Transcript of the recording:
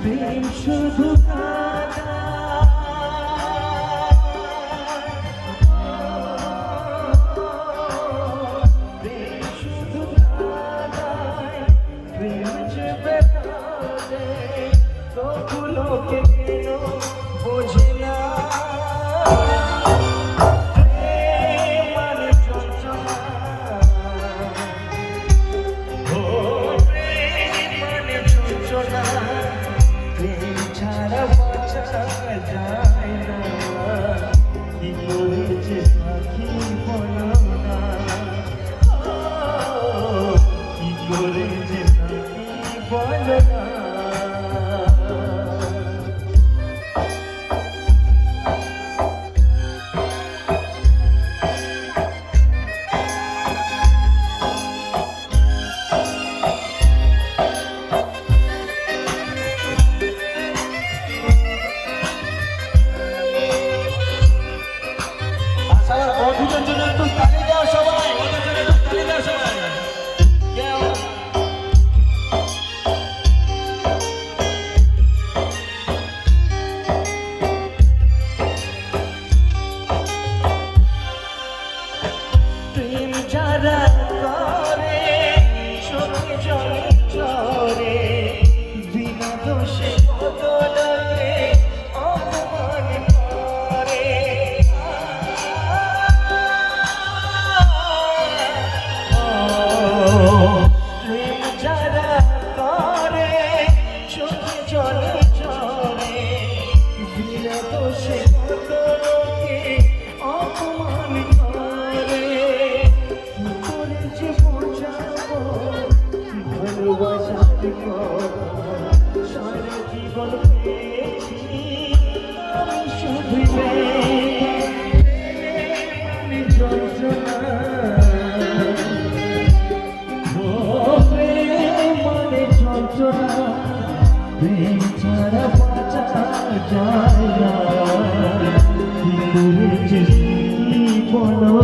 প্রেম শুধু কাঁদা, প্রেম শুধু কাঁদায়, প্রেম যে ব্যথা দেয়, তবু লোকে কেন বোঝে না। বন্ধুদের জন্য একটু তালি দাও সবাই, ওদের জন্য একটু তালি দাও সবাই। প্রেম যারা করে চোখে জল ঝরে, বিনা দোষে কত লাগে অপমান করে। প্রেম যারা করে চোখে জল ঝরে, বিনা দোষে কত লোকে অপমান করে। কি করে যে বোঝাবো ভালোবাসার কথা, সারা জীবন পেয়েছি আমি শুধু যন্ত্রণা। প্রেম ছাড়া বাঁচা যায় না, কি করেছিস বলো।